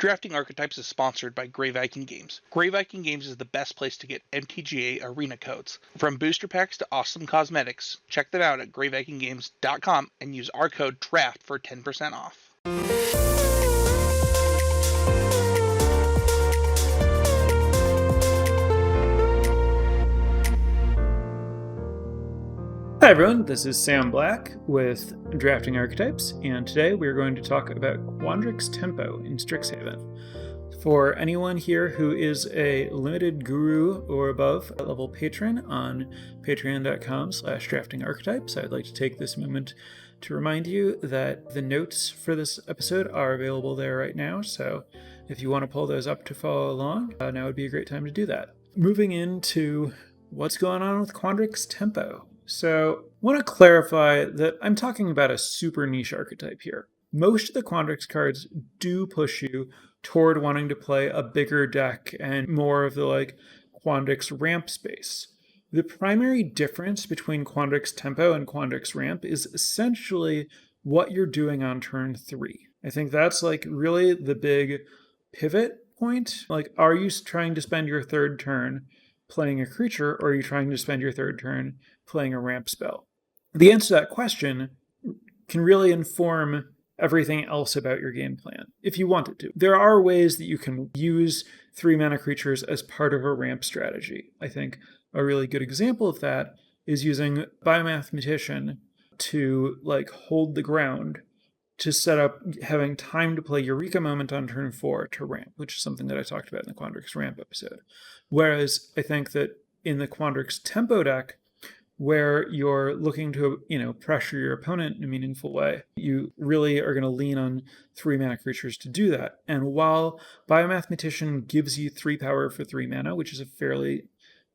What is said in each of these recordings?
Drafting Archetypes is sponsored by Grey Viking Games. Grey Viking Games is the best place to get MTGA arena codes. From booster packs to awesome cosmetics, check them out at greyvikinggames.com and use our code DRAFT for 10% off. Hi everyone, this is Sam Black with Drafting Archetypes, and today we're going to talk about Quandrix Tempo in Strixhaven. For anyone here who is a limited guru or above level patron on patreon.com/draftingarchetypes, I'd like to take this moment to remind you that the notes for this episode are available there right now, so if you want to pull those up to follow along, now would be a great time to do that. Moving into what's going on with Quandrix Tempo. So I want to clarify that I'm talking about a super niche archetype here. Most of the Quandrix cards do push you toward wanting to play a bigger deck and more of the Quandrix ramp space. The primary difference between Quandrix Tempo and Quandrix Ramp is essentially what you're doing on turn 3. I think that's really the big pivot point. Are you trying to spend your third turn playing a creature, or are you trying to spend your third turn playing a ramp spell? The answer to that question can really inform everything else about your game plan, if you want it to. There are ways that you can use 3-mana creatures as part of a ramp strategy. I think a really good example of that is using Biomathematician to hold the ground, to set up having time to play Eureka Moment on turn 4 to ramp, which is something that I talked about in the Quandrix Ramp episode. Whereas I think that in the Quandrix Tempo deck, where you're looking to, pressure your opponent in a meaningful way, you really are going to lean on 3-mana creatures to do that. And while Biomathematician gives you 3 power for 3 mana, which is a fairly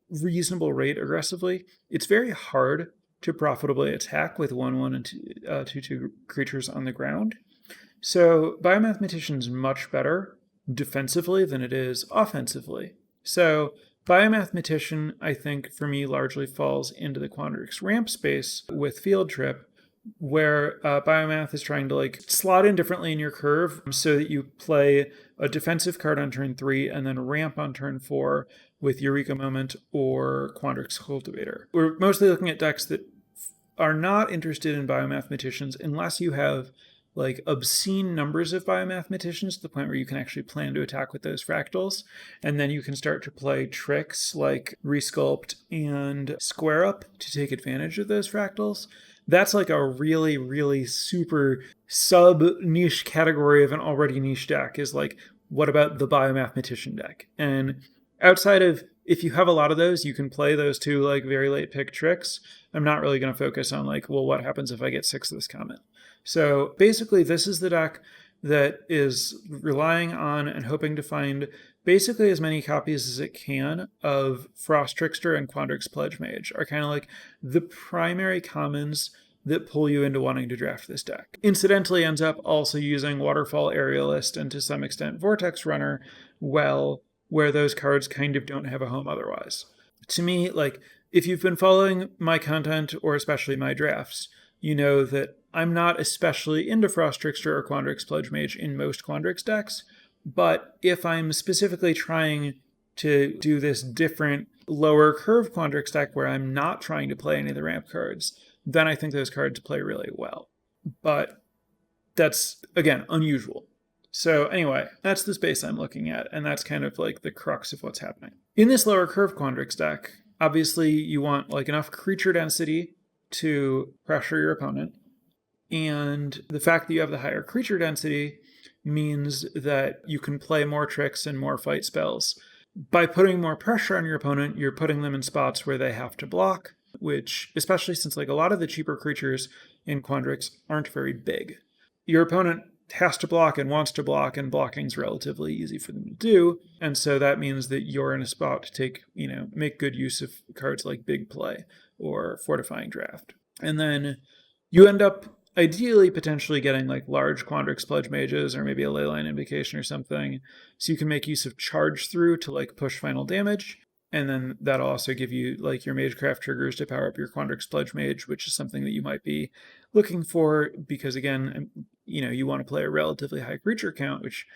reasonable rate aggressively, it's very hard to profitably attack with 1/1 and 2/2 creatures on the ground. So Biomathematician's much better defensively than it is offensively. So Biomathematician, I think, for me, largely falls into the Quandrix ramp space with Field Trip, where Biomath is trying to slot in differently in your curve so that you play a defensive card on turn 3 and then ramp on turn 4 with Eureka Moment or Quandrix Cultivator. We're mostly looking at decks that are not interested in Biomathematicians unless you have obscene numbers of Biomathematicians to the point where you can actually plan to attack with those fractals. And then you can start to play tricks like Resculpt and Square Up to take advantage of those fractals. That's a really, really super sub-niche category of an already niche deck is what about the Biomathematician deck? And outside of, if you have a lot of those, you can play those two very late pick tricks. I'm not really going to focus on what happens if I get 6 of this comment? So basically, this is the deck that is relying on and hoping to find basically as many copies as it can of Frost Trickster and Quandrix Pledge Mage are kind of the primary commons that pull you into wanting to draft this deck. Incidentally, ends up also using Waterfall Aerialist and to some extent Vortex Runner, where those cards kind of don't have a home otherwise. To me, if you've been following my content, or especially my drafts, you know that I'm not especially into Frost Trickster or Quandrix Pledge Mage in most Quandrix decks, but if I'm specifically trying to do this different lower curve Quandrix deck where I'm not trying to play any of the ramp cards, then I think those cards play really well. But that's, again, unusual. So anyway, that's the space I'm looking at, and that's kind of the crux of what's happening. In this lower curve Quandrix deck, obviously you want enough creature density to pressure your opponent, and the fact that you have the higher creature density means that you can play more tricks and more fight spells. By putting more pressure on your opponent, you're putting them in spots where they have to block, which, especially since a lot of the cheaper creatures in Quandrix aren't very big. Your opponent has to block and wants to block, and blocking's relatively easy for them to do, and so that means that you're in a spot to take, make good use of cards like Big Play or Fortifying Draft. And then you end up ideally potentially getting large Quandrix Pledge Mages or maybe a Leyline Invocation or something, so you can make use of Charge Through to push final damage, And then that'll also give you like your Magecraft triggers to power up your Quandrix Pledge Mage, which is something that you might be looking for because, again, you know, you want to play a relatively high creature count, which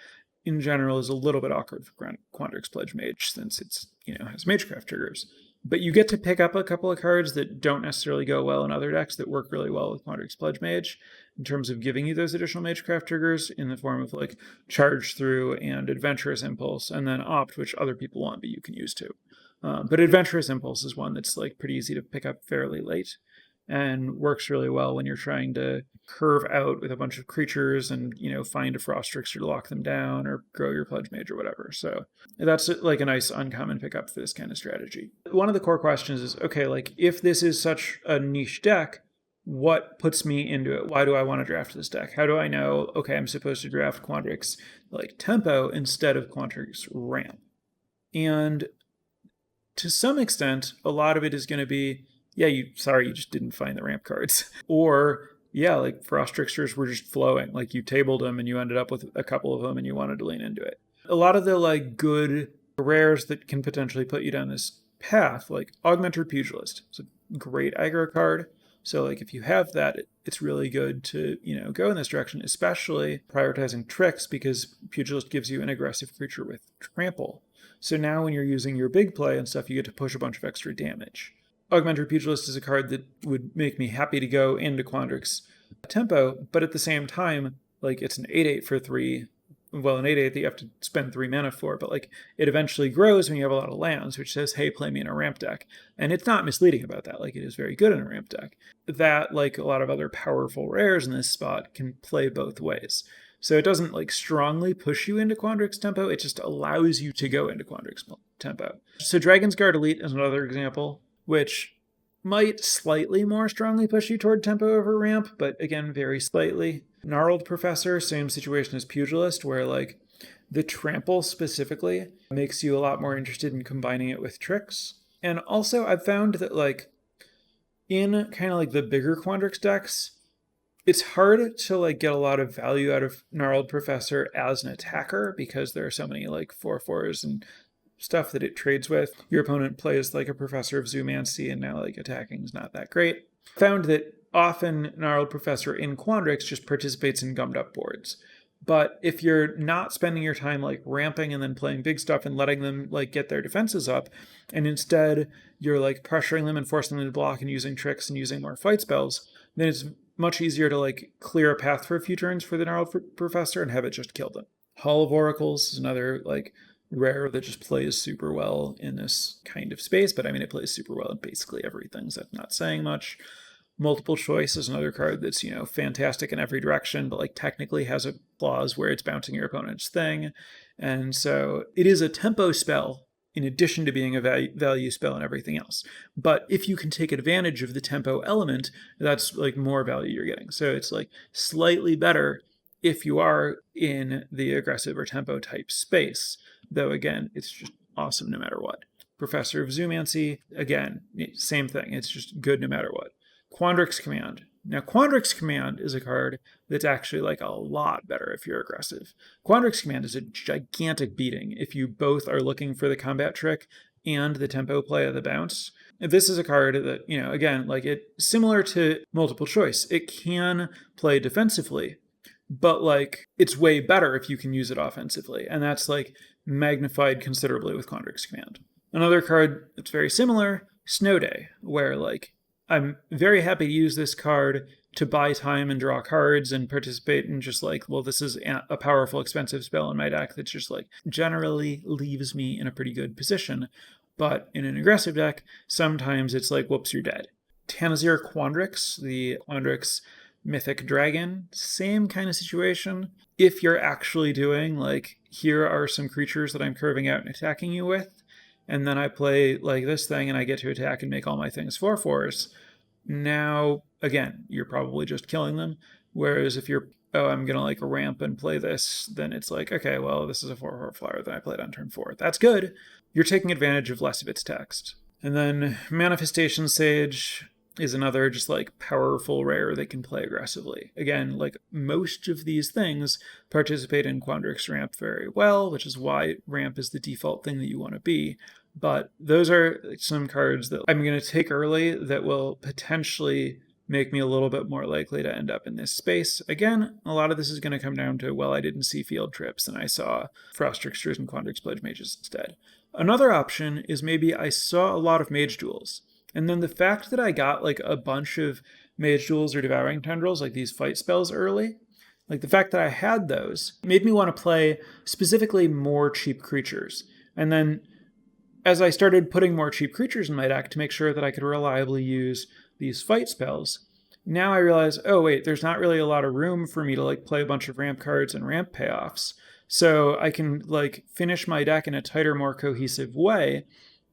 in general is a little bit awkward for Quandrix Pledge Mage since it's, has Magecraft triggers. But you get to pick up a couple of cards that don't necessarily go well in other decks that work really well with Quandrix Pledge Mage in terms of giving you those additional Magecraft triggers in the form of like Charge Through and Adventurous Impulse, and then Opt, which other people want, but you can use too. But Adventurous Impulse is one that's like pretty easy to pick up fairly late and works really well when you're trying to curve out with a bunch of creatures and, find a Frost Trickster to lock them down or grow your Pledge Mage or whatever. So that's like a nice uncommon pickup for this kind of strategy. One of the core questions is, okay, like if this is such a niche deck, what puts me into it? Why do I want to draft this deck? How do I know, okay, I'm supposed to draft Quandrix like Tempo instead of Quandrix Ramp? And to some extent, a lot of it is going to be, you just didn't find the ramp cards. Or, like Frost Tricksters were just flowing. Like you tabled them and you ended up with a couple of them and you wanted to lean into it. A lot of the like good rares that can potentially put you down this path, like Augmented Pugilist. It's a great aggro card. So like if you have that, it's really good to, go in this direction, especially prioritizing tricks because Pugilist gives you an aggressive creature with trample. So now when you're using your big play and stuff, you get to push a bunch of extra damage. Augmented Pugilist is a card that would make me happy to go into Quandrix Tempo, but at the same time, like it's an 8/8 for 3. Well, an 8/8 that you have to spend 3 mana for, but like it eventually grows when you have a lot of lands, which says, hey, play me in a ramp deck. And it's not misleading about that. Like it is very good in a ramp deck. That, like a lot of other powerful rares in this spot, can play both ways. So it doesn't like strongly push you into Quandrix Tempo, it just allows you to go into Quandrix Tempo. So Dragon's Guard Elite is another example, which might slightly more strongly push you toward Tempo over Ramp, but again, very slightly. Gnarled Professor, same situation as Pugilist, where like the trample specifically makes you a lot more interested in combining it with tricks. And also I've found that like in kind of like the bigger Quandrix decks, it's hard to like get a lot of value out of Gnarled Professor as an attacker because there are so many like 4/4s and stuff that it trades with. Your opponent plays like a Professor of Zoomancy and now like attacking is not that great. Found that often Gnarled Professor in Quandrix just participates in gummed up boards. But if you're not spending your time like ramping and then playing big stuff and letting them like get their defenses up, and instead you're like pressuring them and forcing them to block and using tricks and using more fight spells, then it's much easier to like clear a path for a few turns for the Gnarled Professor and have it just kill them. Hall of Oracles is another like rare that just plays super well in this kind of space, but I mean it plays super well in basically everything, so that's not saying much. Multiple Choice is another card that's, fantastic in every direction, but like technically has a clause where it's bouncing your opponent's thing. And so it is a tempo spell in addition to being a value spell and everything else. But if you can take advantage of the tempo element, that's like more value you're getting. So it's like slightly better if you are in the aggressive or tempo type space, though again, it's just awesome no matter what. Professor of Zoomancy, again, same thing. It's just good no matter what. Quadrix Command. Now, Quadrix Command is a card that's actually like a lot better if you're aggressive. Quadrix Command is a gigantic beating if you both are looking for the combat trick and the tempo play of the bounce. This is a card that, again, like similar to Multiple Choice. It can play defensively, but like it's way better if you can use it offensively. And that's like magnified considerably with Quadrix Command. Another card that's very similar, Snow Day, where like I'm very happy to use this card to buy time and draw cards and participate in just like, well, this is a powerful, expensive spell in my deck that's just like generally leaves me in a pretty good position. But in an aggressive deck, sometimes it's like, whoops, you're dead. Tanazir Quandrix, the Quandrix Mythic Dragon, same kind of situation. If you're actually doing like, here are some creatures that I'm curving out and attacking you with, and then I play like this thing and I get to attack and make all my things 4/4s. Now, again, you're probably just killing them. Whereas if you're, I'm going to like ramp and play this, then it's like, okay, well, this is a 4/4 flyer that I played on turn 4. That's good. You're taking advantage of less of its text. And then Manifestation Sage is another just like powerful rare that can play aggressively. Again, like most of these things participate in Quandrix Ramp very well, which is why ramp is the default thing that you want to be. But those are some cards that I'm going to take early that will potentially make me a little bit more likely to end up in this space. Again, a lot of this is going to come down to, well, I didn't see field trips and I saw Frost Tricksters and Quandrix Pledge Mages instead. Another option is maybe I saw a lot of mage duels. And then the fact that I got like a bunch of mage duels or devouring tendrils, like these fight spells early, like the fact that I had those made me want to play specifically more cheap creatures. And then as I started putting more cheap creatures in my deck to make sure that I could reliably use these fight spells, now I realize, oh wait, there's not really a lot of room for me to like play a bunch of ramp cards and ramp payoffs. So I can like finish my deck in a tighter, more cohesive way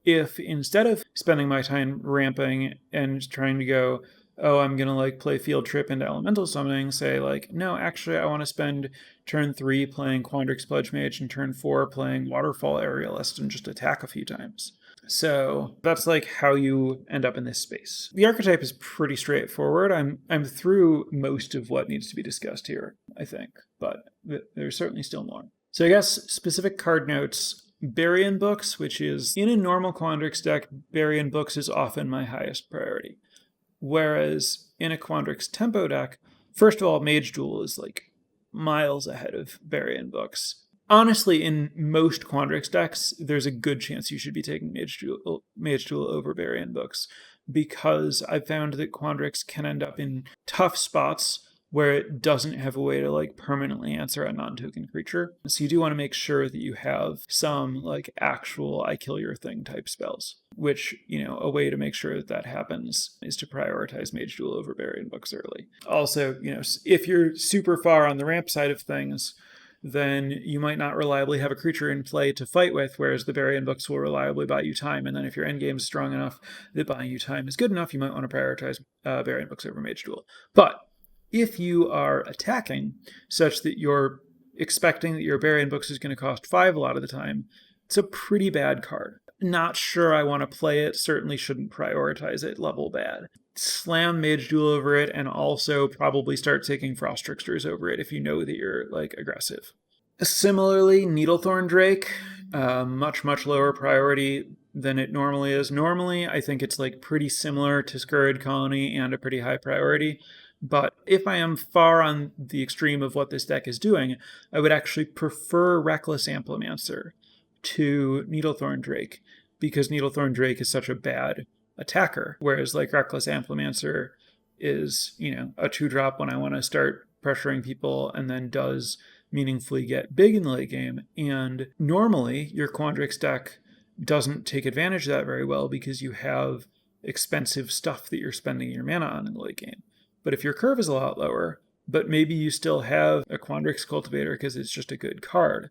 if instead of spending my time ramping and trying to go, oh, I'm going to like play field trip into elemental summoning, say like, no, actually I want to spend turn 3 playing Quandrix Pledge Mage and turn 4 playing Waterfall Aerialist and just attack a few times. So that's like how you end up in this space. The archetype is pretty straightforward. I'm through most of what needs to be discussed here, I think, but there's certainly still more. So I guess specific card notes. Bury-in Books, which is in a normal Quandrix deck, Bury-in Books is often my highest priority. Whereas in a Quandrix Tempo deck, first of all, Mage Duel is like miles ahead of Bury-in Books. Honestly, in most Quandrix decks, there's a good chance you should be taking Mage Duel over Bury-in Books, because I've found that Quandrix can end up in tough spots where it doesn't have a way to like permanently answer a non-token creature. So you do want to make sure that you have some like actual I kill your thing type spells, which, you know, a way to make sure that that happens is to prioritize Mage Duel over Bury-in Books early. Also, you know, if you're super far on the ramp side of things, then you might not reliably have a creature in play to fight with, whereas the Bury-in Books will reliably buy you time. And then if your endgame is strong enough that buying you time is good enough, you might want to prioritize Bury-in Books over Mage Duel. But if you are attacking such that you're expecting that your Bury-in Books is going to cost 5 a lot of the time, it's a pretty bad card. Not sure I want to play it, certainly shouldn't prioritize it level bad. Slam Mage Duel over it, and also probably start taking Frost Tricksters over it if you know that you're like aggressive. Similarly, Needlethorn Drake, much lower priority than it normally is. Normally, I think it's like pretty similar to Scurrid Colony and a pretty high priority. But if I am far on the extreme of what this deck is doing, I would actually prefer Reckless Amplimancer to Needlethorn Drake, because Needlethorn Drake is such a bad attacker, whereas like Reckless Amplimancer is, you know, a 2-drop when I want to start pressuring people and then does meaningfully get big in the late game. And normally your Quandrix deck doesn't take advantage of that very well because you have expensive stuff that you're spending your mana on in the late game. But if your curve is a lot lower, but maybe you still have a Quandrix Cultivator because it's just a good card,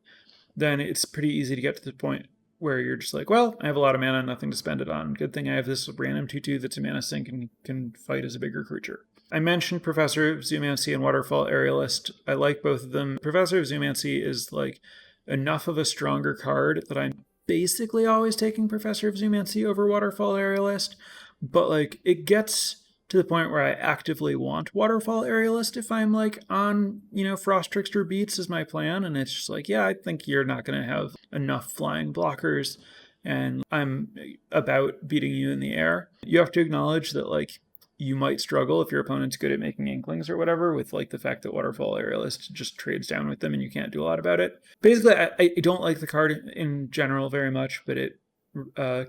then it's pretty easy to get to the point where you're just like, well, I have a lot of mana, nothing to spend it on. Good thing I have this random 2/2 that's a mana sink and can fight as a bigger creature. I mentioned Professor of Zoomancy and Waterfall Aerialist. I like both of them. Professor of Zoomancy is like enough of a stronger card that I'm basically always taking Professor of Zoomancy over Waterfall Aerialist, but like it gets to the point where I actively want Waterfall Aerialist if I'm like on, you know, Frost Trickster beats is my plan, and it's just like, yeah, I think you're not going to have enough flying blockers, and I'm about beating you in the air. You have to acknowledge that like you might struggle if your opponent's good at making Inklings or whatever, with like the fact that Waterfall Aerialist just trades down with them and you can't do a lot about it. Basically, I don't like the card in general very much, but it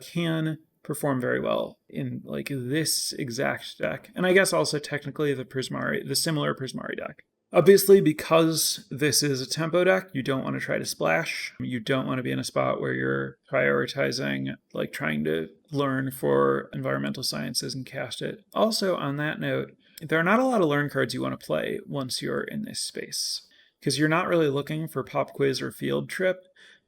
can perform very well in like this exact deck, and I guess also technically the similar Prismari deck. Obviously, because this is a tempo deck, you don't want to try to splash. You don't want to be in a spot where you're prioritizing like trying to learn for environmental sciences and cast it. Also, on that note, there are not a lot of learn cards you want to play once you're in this space, because you're not really looking for pop quiz or field trip,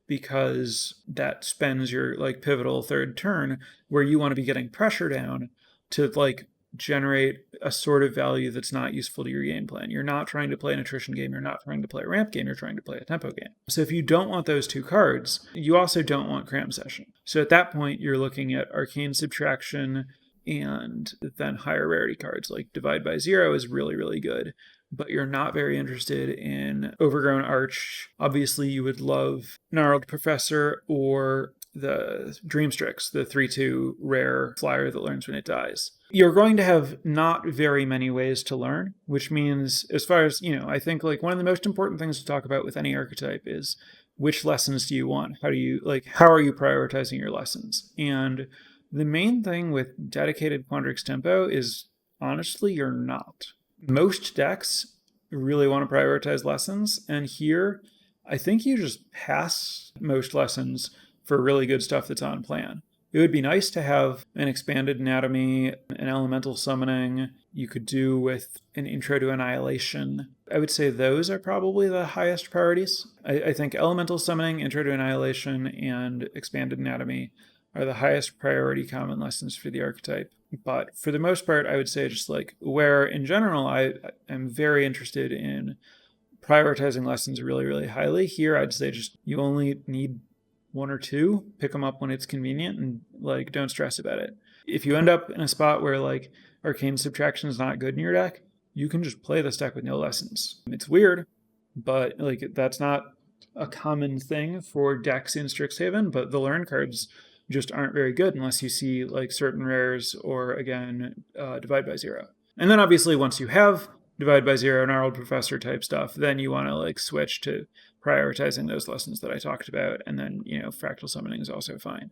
because that spends your like pivotal third turn where you want to be getting pressure down to like generate a sort of value that's not useful to your game plan. You're not trying to play an attrition game, you're not trying to play a ramp game, you're trying to play a tempo game. So if you don't want those two cards, you also don't want Cram Session. So at that point, you're looking at Arcane Subtraction, and then higher rarity cards like Divide by Zero is really, really good. But you're not very interested in Overgrown Arch. Obviously, you would love Gnarled Professor or the Dreamstrix, the 3/2 rare flyer that learns when it dies. You're going to have not very many ways to learn, which means, as far as, I think like one of the most important things to talk about with any archetype is which lessons do you want? How are you prioritizing your lessons? And the main thing with dedicated Quandrix tempo is, honestly, you're not. Most decks really want to prioritize lessons, and here I think you just pass most lessons for really good stuff that's on plan. It would be nice to have an expanded anatomy, an elemental summoning. You could do with an intro to annihilation. I would say those are probably the highest priorities. I think elemental summoning, intro to annihilation, and expanded anatomy are the highest priority common lessons for the archetype. But for the most part, I would say just like where in general I am very interested in prioritizing lessons really, really highly. Here, I'd say just you only need one or two, pick them up when it's convenient, and like don't stress about it. If you end up in a spot where like Arcane Subtraction is not good in your deck, you can just play this deck with no lessons. It's weird, but like that's not a common thing for decks in Strixhaven, but the learn cards just aren't very good unless you see like certain rares or again Divide by Zero. And then obviously once you have Divide by Zero, Gnarled Professor type stuff, then you want to like switch to prioritizing those lessons that I talked about, and then Fractal Summoning is also fine.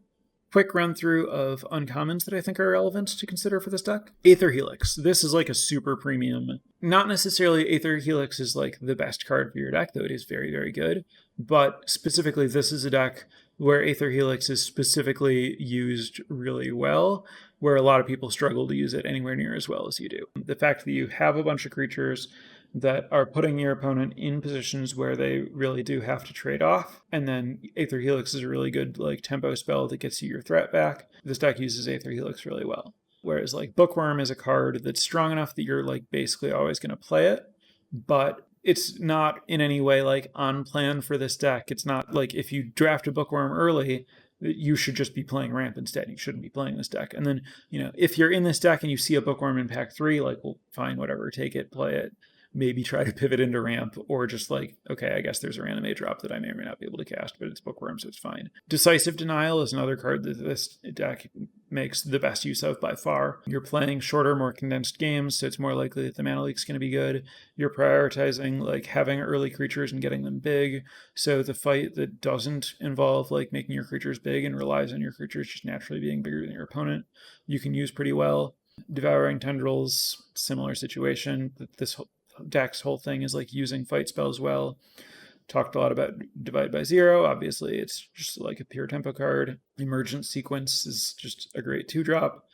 Quick run through of uncommons that I think are relevant to consider for this deck. Aether Helix. This is like a super premium. Not necessarily Aether Helix is like the best card for your deck, though it is very, very good. But specifically, this is a deck where Aether Helix is specifically used really well, where a lot of people struggle to use it anywhere near as well as you do. The fact that you have a bunch of creatures that are putting your opponent in positions where they really do have to trade off. And then Aether Helix is a really good like tempo spell that gets you your threat back. This deck uses Aether Helix really well. Whereas like Bookworm is a card that's strong enough that you're like basically always going to play it, but it's not in any way like on plan for this deck. It's not like if you draft a Bookworm early, you should just be playing Ramp instead. You shouldn't be playing this deck. And then, if you're in this deck and you see a Bookworm in pack 3, like, well, fine, whatever, take it, play it. Maybe try to pivot into Ramp, or just like, okay, I guess there's a random drop that I may or may not be able to cast, but it's Bookworm, so it's fine. Decisive Denial is another card that this deck makes the best use of by far. You're playing shorter, more condensed games, so it's more likely that the mana leak's going to be good. You're prioritizing like having early creatures and getting them big, so the fight that doesn't involve like making your creatures big and relies on your creatures just naturally being bigger than your opponent, you can use pretty well. Devouring Tendrils, similar situation. This deck's whole thing is like using fight spells well. Talked a lot about Divide by Zero. Obviously, it's just like a pure tempo card. Emergent Sequence is just a great 2-drop.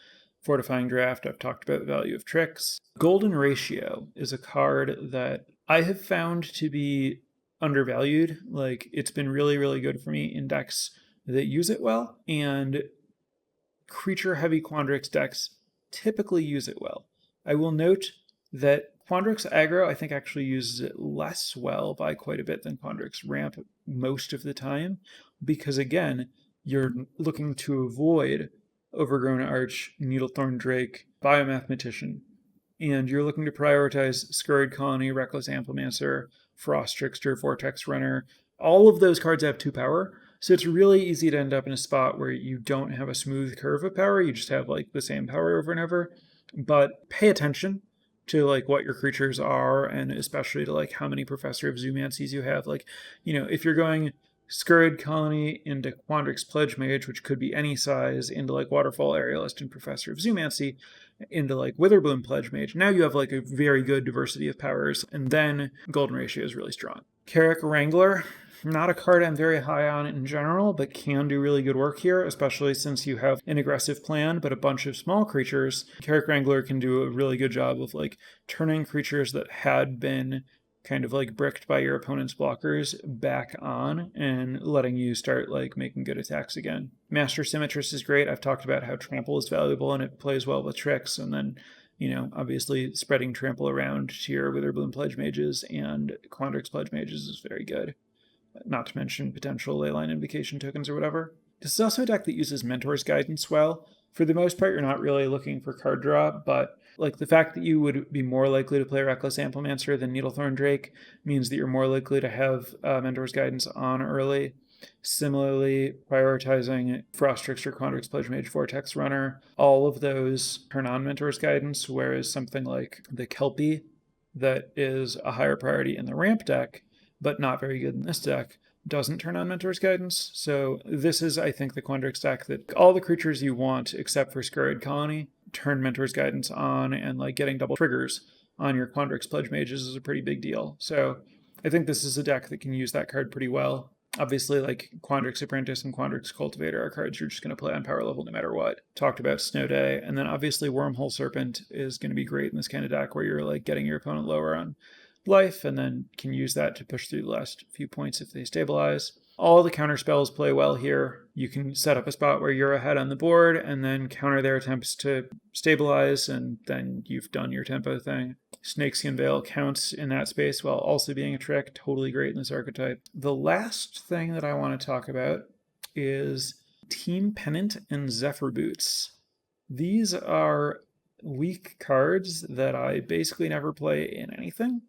Fortifying Draft, I've talked about the value of tricks. Golden Ratio is a card that I have found to be undervalued. Like, it's been really, really good for me in decks that use it well, and creature-heavy Quandrix decks typically use it well. I will note that Quandrix aggro, I think, actually uses it less well by quite a bit than Quandrix ramp most of the time, because again, you're looking to avoid Overgrown Arch, Needlethorn Drake, Biomathematician, and you're looking to prioritize Scurried Colony, Reckless Amplemancer, Frost Trickster, Vortex Runner. All of those cards have 2 power, so it's really easy to end up in a spot where you don't have a smooth curve of power, you just have like the same power over and over. But pay attention to like what your creatures are, and especially to like how many Professor of Zoomancies you have. Like, if you're going Scurried Colony into Quandrix Pledge Mage, which could be any size, into like Waterfall Aerialist and Professor of Zoomancy, into like Witherbloom Pledge Mage, now you have like a very good diversity of powers, and then Golden Ratio is really strong. Carrick Wrangler, not a card I'm very high on in general, but can do really good work here, especially since you have an aggressive plan, but a bunch of small creatures. Carrick Wrangler can do a really good job of like turning creatures that had been kind of like bricked by your opponent's blockers back on and letting you start like making good attacks again. Master Symmetrist is great. I've talked about how Trample is valuable and it plays well with tricks, and then obviously spreading Trample around to your Witherbloom Pledge Mages and Quandrix Pledge Mages is very good. Not to mention potential Leyline Invocation tokens or whatever. This is also a deck that uses Mentor's Guidance well. For the most part, you're not really looking for card draw, but like the fact that you would be more likely to play Reckless Amplemancer than Needlethorn Drake means that you're more likely to have Mentor's Guidance on early. Similarly, prioritizing Frost Trickster, Quandrix, Pledge Mage, Vortex Runner, all of those turn on Mentor's Guidance, whereas something like the Kelpie, that is a higher priority in the ramp deck, but not very good in this deck, doesn't turn on Mentor's Guidance. So this is, I think, the Quandrix deck that all the creatures you want, except for Scurried Colony, turn Mentor's Guidance on, and like getting double triggers on your Quandrix Pledge Mages is a pretty big deal. So I think this is a deck that can use that card pretty well. Obviously, like Quandrix Apprentice and Quandrix Cultivator are cards you're just going to play on power level no matter what. Talked about Snow Day, and then obviously Wormhole Serpent is going to be great in this kind of deck where you're like getting your opponent lower on life and then can use that to push through the last few points if they stabilize. All the counter spells play well here. You can set up a spot where you're ahead on the board and then counter their attempts to stabilize, and then you've done your tempo thing. Snakeskin Veil counts in that space while also being a trick. Totally great in this archetype. The last thing that I want to talk about is Team Pennant and Zephyr Boots. These are weak cards that I basically never play in anything,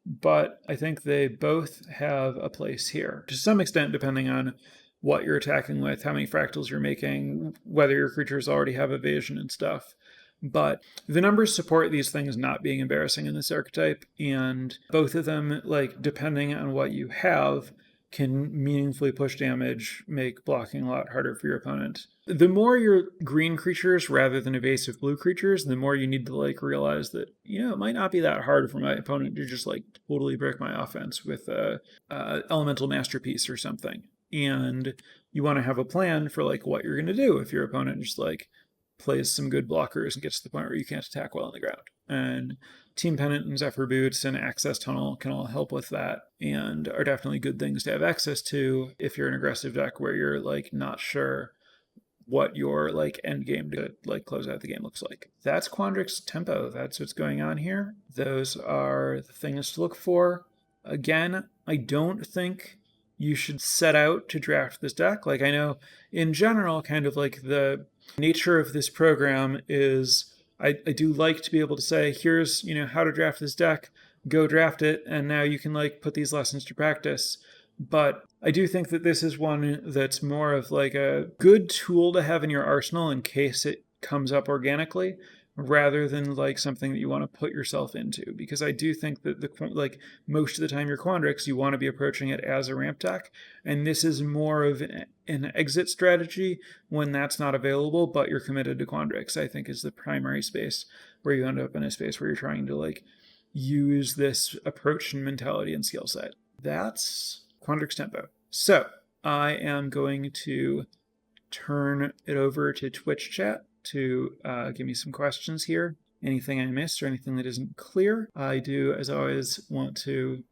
but I think they both have a place here. To some extent, depending on what you're attacking with, how many fractals you're making, whether your creatures already have evasion and stuff. But the numbers support these things not being embarrassing in this archetype, and both of them, like, depending on what you have, can meaningfully push damage, make blocking a lot harder for your opponent. The more you're green creatures rather than evasive blue creatures, the more you need to like realize that, it might not be that hard for my opponent to just like totally break my offense with a elemental masterpiece or something. And you want to have a plan for like what you're going to do if your opponent just like plays some good blockers and gets to the point where you can't attack well on the ground. And Team Pennant and Zephyr Boots and Access Tunnel can all help with that and are definitely good things to have access to if you're an aggressive deck where you're like not sure what your like end game to like close out the game looks like. That's Quandrix tempo. That's what's going on here. Those are the things to look for. Again, I don't think you should set out to draft this deck. Like, I know in general, kind of like the nature of this program is I do like to be able to say, here's, how to draft this deck, go draft it, and now you can like put these lessons to practice. But I do think that this is one that's more of like a good tool to have in your arsenal in case it comes up organically, rather than like something that you want to put yourself into. Because I do think that most of the time your Quandrix, you want to be approaching it as a ramp deck, and this is more of an exit strategy when that's not available, but you're committed to Quandrix, I think is the primary space where you end up in a space where you're trying to like use this approach and mentality and skill set. That's Quandrix tempo. So I am going to turn it over to Twitch chat to give me some questions here. Anything I missed or anything that isn't clear. I do, as always, want to,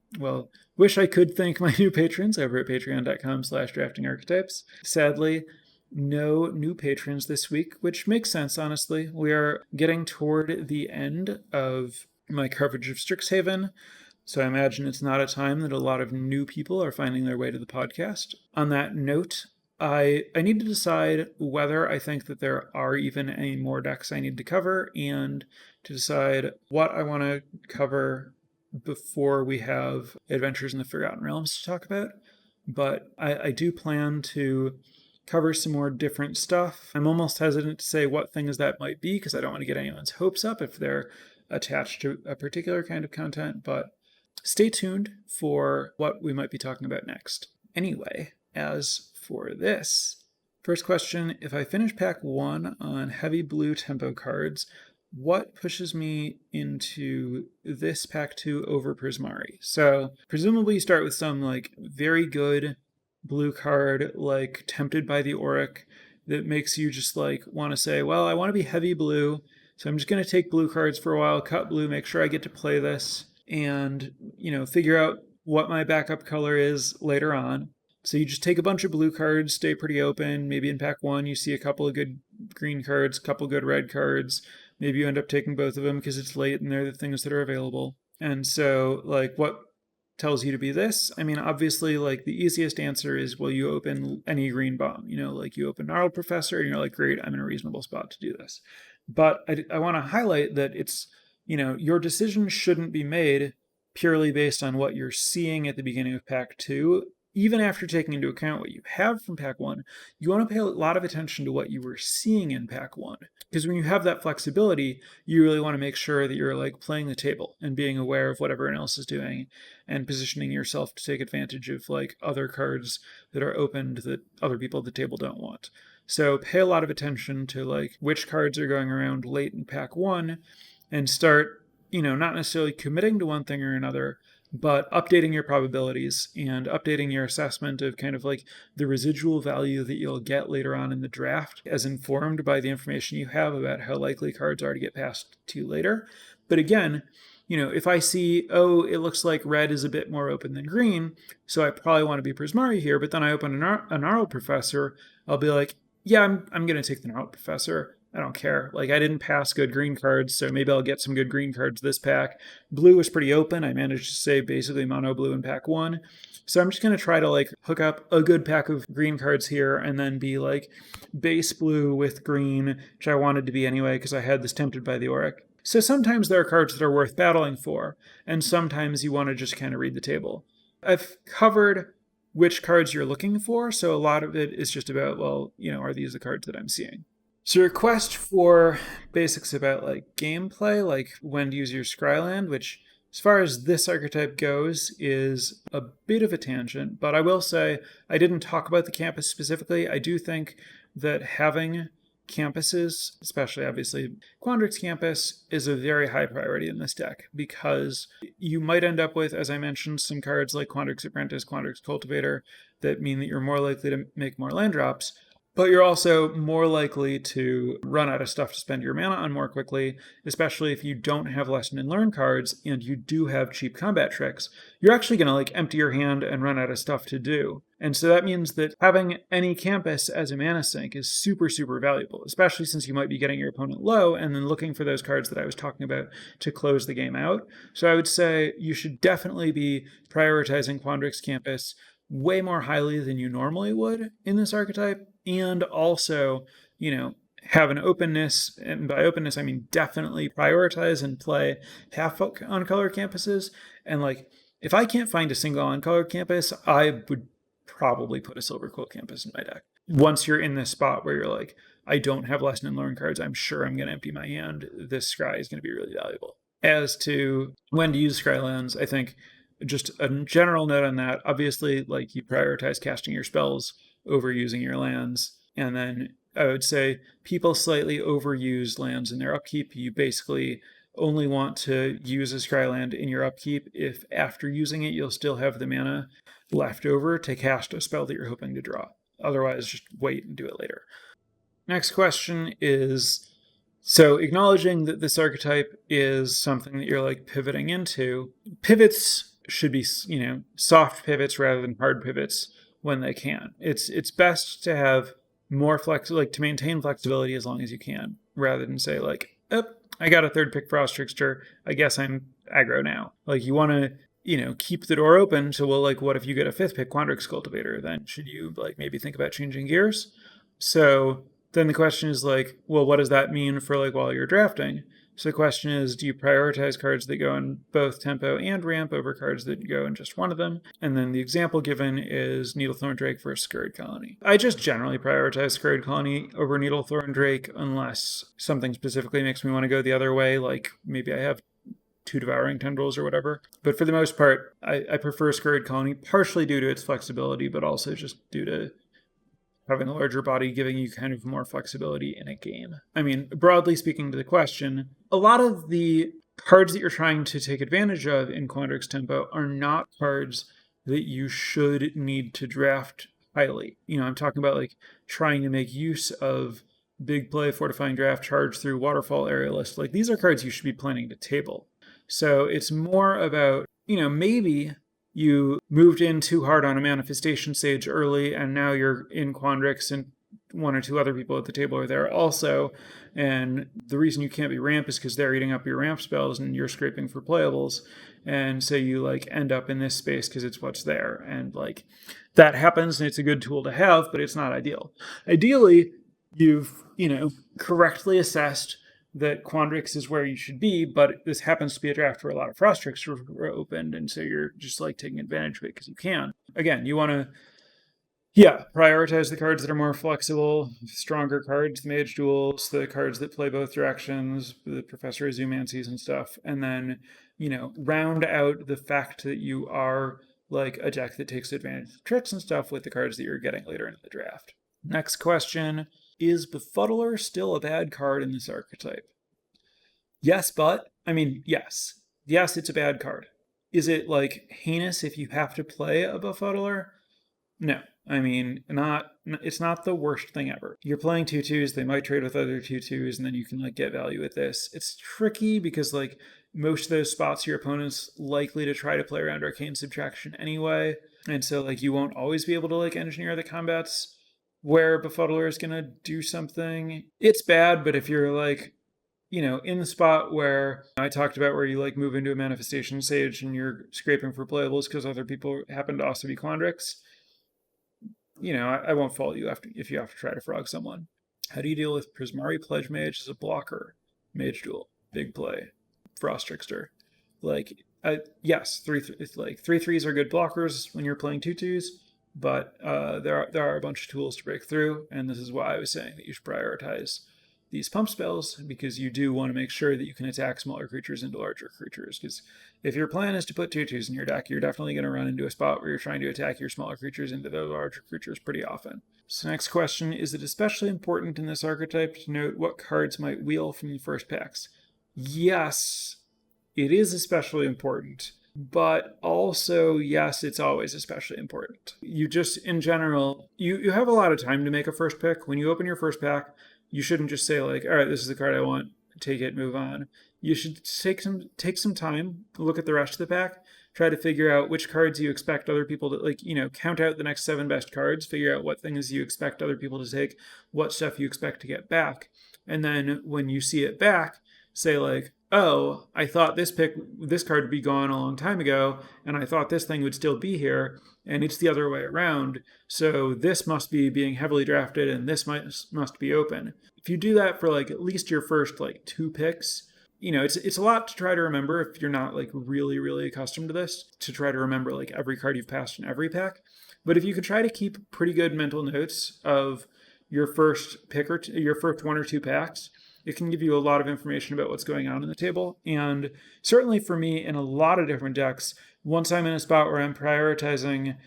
wish I could thank my new patrons over at patreon.com/draftingarchetypes. Sadly, no new patrons this week, which makes sense, honestly. We are getting toward the end of my coverage of Strixhaven, so I imagine it's not a time that a lot of new people are finding their way to the podcast. On that note, I need to decide whether I think that there are even any more decks I need to cover, and to decide what I want to cover before we have Adventures in the Forgotten Realms to talk about. But I do plan to cover some more different stuff. I'm almost hesitant to say what things that might be because I don't want to get anyone's hopes up if they're attached to a particular kind of content, but stay tuned for what we might be talking about next. Anyway, as for this, first question, if I finish pack 1 on heavy blue tempo cards, what pushes me into this pack 2 over Prismari? So presumably you start with some like very good blue card, like Tempted by the Auric, that makes you just like want to say, well, I want to be heavy blue, so I'm just going to take blue cards for a while, cut blue, make sure I get to play this, and, figure out what my backup color is later on. So you just take a bunch of blue cards, stay pretty open. Maybe in pack 1 you see a couple of good green cards, a couple good red cards. Maybe you end up taking both of them because it's late and they're the things that are available. And so, like, what tells you to be this? I mean, obviously, like, the easiest answer is, well, you open any green bomb. Like, you open Gnarled Professor and you're like, great, I'm in a reasonable spot to do this. But I want to highlight that it's, your decision shouldn't be made purely based on what you're seeing at the beginning of pack 2. even after taking into account what you have from pack 1, you want to pay a lot of attention to what you were seeing in pack 1. Because when you have that flexibility, you really want to make sure that you're like playing the table and being aware of what everyone else is doing and positioning yourself to take advantage of like other cards that are opened that other people at the table don't want. So pay a lot of attention to like which cards are going around late in pack 1 and start, not necessarily committing to one thing or another, but updating your probabilities and updating your assessment of kind of like the residual value that you'll get later on in the draft as informed by the information you have about how likely cards are to get passed to you later. But again, if I see, it looks like red is a bit more open than green, so I probably want to be Prismari here, but then I open a Gnarled Professor, I'll be like, yeah, I'm going to take the Gnarled Professor. I don't care. Like, I didn't pass good green cards, so maybe I'll get some good green cards this pack. Blue was pretty open. I managed to save basically mono blue in pack 1. So I'm just going to try to like hook up a good pack of green cards here and then be like base blue with green, which I wanted to be anyway because I had this Tempted by the Auric. So sometimes there are cards that are worth battling for, and sometimes you want to just kind of read the table. I've covered which cards you're looking for, so a lot of it is just about, are these the cards that I'm seeing? So your quest for basics about like gameplay, like when to use your Skyland, which as far as this archetype goes is a bit of a tangent, but I will say I didn't talk about the campus specifically. I do think that having campuses, especially obviously Quandrix campus, is a very high priority in this deck because you might end up with, as I mentioned, some cards like Quandrix Apprentice, Quandrix Cultivator that mean that you're more likely to make more land drops. But you're also more likely to run out of stuff to spend your mana on more quickly, especially if you don't have Lesson and Learn cards and you do have cheap combat tricks. You're actually going to like empty your hand and run out of stuff to do. And so that means that having any campus as a mana sink is super, super valuable, especially since you might be getting your opponent low and then looking for those cards that I was talking about to close the game out. So I would say you should definitely be prioritizing Quandrix campus way more highly than you normally would in this archetype. And also, have an openness, and by openness, I mean definitely prioritize and play half on color campuses. And like, if I can't find a single on color campus, I would probably put a Silver Quill campus in my deck. Once you're in this spot where you're like, I don't have Lesson and Learn cards, I'm sure I'm going to empty my hand. This Scry is going to be really valuable. As to when to use Skylands, I think just a general note on that, obviously, like you prioritize casting your spells over using your lands. And then I would say people slightly overuse lands in their upkeep. You basically only want to use a Skyland in your upkeep if after using it, you'll still have the mana left over to cast a spell that you're hoping to draw. Otherwise, just wait and do it later. Next question is, so acknowledging that this archetype is something that you're like pivoting into, pivots should be, soft pivots rather than hard pivots when they can. It's best to have more to maintain flexibility as long as you can, rather than say like, I got a third pick Frost Trickster, I guess I'm aggro now. Like you want to, keep the door open. So what if you get a fifth pick Quadrix Cultivator? Then should you like maybe think about changing gears? So then the question is like, well, what does that mean for like while you're drafting? So the question is, do you prioritize cards that go in both tempo and ramp over cards that go in just one of them? And then the example given is Needlethorn Drake versus Scurried Colony. I just generally prioritize Scurried Colony over Needlethorn Drake unless something specifically makes me want to go the other way, like maybe I have 2 Devouring Tendrils or whatever. But for the most part, I prefer Scurried Colony, partially due to its flexibility, but also just due to having a larger body giving you kind of more flexibility in a game. I mean, broadly speaking to the question, a lot of the cards that you're trying to take advantage of in Quandrix Tempo are not cards that you should need to draft highly. I'm talking about like trying to make use of big play, fortifying draft, charge through, waterfall, aerialist. Like these are cards you should be planning to table. So it's more about, maybe you moved in too hard on a manifestation stage early, and now you're in Quandrix and one or two other people at the table are there also. And the reason you can't be ramp is because they're eating up your ramp spells and you're scraping for playables. And so you like end up in this space because it's what's there. And like that happens and it's a good tool to have, but it's not ideal. Ideally, you've, correctly assessed that Quandrix is where you should be, but this happens to be a draft where a lot of Frostrix are opened, and so you're just like taking advantage of it because you can. Again, you want to prioritize the cards that are more flexible, stronger cards, the Mage Duels, the cards that play both directions, the Professor Azumancies and stuff, and then, round out the fact that you are like a deck that takes advantage of tricks and stuff with the cards that you're getting later in the draft. Next question, is Befuddler still a bad card in this archetype? Yes, but, yes. Yes, it's a bad card. Is it, like, heinous if you have to play a Befuddler? No. It's not the worst thing ever. You're playing 2/2s, they might trade with other 2/2s, and then you can like get value with this. It's tricky because like most of those spots your opponent's likely to try to play around Arcane Subtraction anyway. And so like you won't always be able to like engineer the combats where Befuddler is gonna do something. It's bad, but if you're like, in the spot where I talked about where you like move into a Manifestation Sage and you're scraping for playables because other people happen to also be Quandrix, I won't fault you if you have to try to frog someone. How do you deal with Prismari Pledge Mage as a blocker? Mage Duel, big play, Frost Trickster. Yes, 3/3s are good blockers when you're playing 2/2s, but there are a bunch of tools to break through, and this is why I was saying that you should prioritize these pump spells, because you do want to make sure that you can attack smaller creatures into larger creatures, because if your plan is to put 2/2s in your deck, you're definitely going to run into a spot where you're trying to attack your smaller creatures into the larger creatures pretty often. So next question, is it especially important in this archetype to note what cards might wheel from the first packs? Yes, it is especially important, but also, yes, it's always especially important. You just, in general, you have a lot of time to make a first pick. When you open your first pack, you shouldn't just say like, all right, this is the card I want, take it, move on. You should take some time, look at the rest of the pack, try to figure out which cards you expect other people to count out the next 7 best cards, figure out what things you expect other people to take, what stuff you expect to get back. And then when you see it back, say like, oh, I thought this card would be gone a long time ago, and I thought this thing would still be here, and it's the other way around. So this must be being heavily drafted, and this must be open. If you do that for like at least your first like 2 picks, it's a lot to try to remember if you're not like really, really accustomed to this, to try to remember like every card you've passed in every pack. But if you could try to keep pretty good mental notes of your first pick or your first 1 or 2 packs, it can give you a lot of information about what's going on in the table. And certainly for me, in a lot of different decks, once I'm in a spot where I'm prioritizing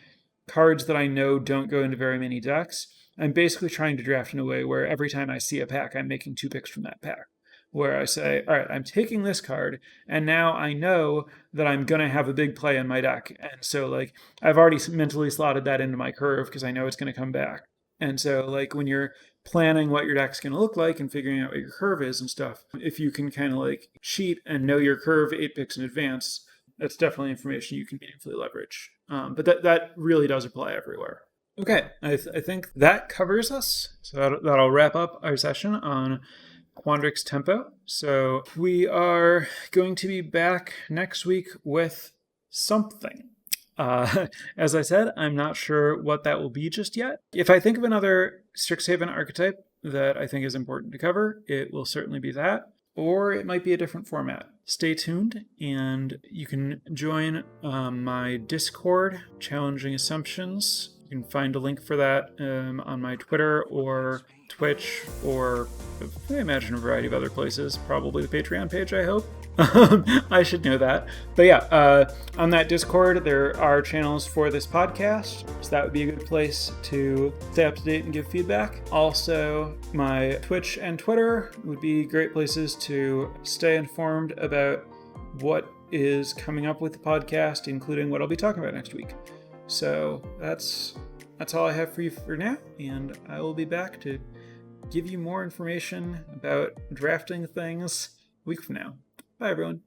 cards that I know don't go into very many decks, I'm basically trying to draft in a way where every time I see a pack, I'm making 2 picks from that pack. Where I say, all right, I'm taking this card, and now I know that I'm going to have a big play in my deck. And so, like, I've already mentally slotted that into my curve because I know it's going to come back. And so, like, when you're planning what your deck's going to look like and figuring out what your curve is and stuff, if you can kind of, like, cheat and know your curve 8 picks in advance, that's definitely information you can meaningfully leverage. But that really does apply everywhere. Okay, I think that covers us. So that'll wrap up our session on Quandrix Tempo. So we are going to be back next week with something. As I said, I'm not sure what that will be just yet. If I think of another Strixhaven archetype that I think is important to cover, it will certainly be that, or it might be a different format. Stay tuned, and you can join my Discord, Challenging Assumptions. You can find a link for that on my Twitter or Twitch, or I imagine a variety of other places, probably the Patreon page, I hope. I should know that. But yeah, on that Discord, there are channels for this podcast, so that would be a good place to stay up to date and give feedback. Also, my Twitch and Twitter would be great places to stay informed about what is coming up with the podcast, including what I'll be talking about next week. So that's all I have for you for now, and I will be back to give you more information about drafting things a week from now. Bye, everyone.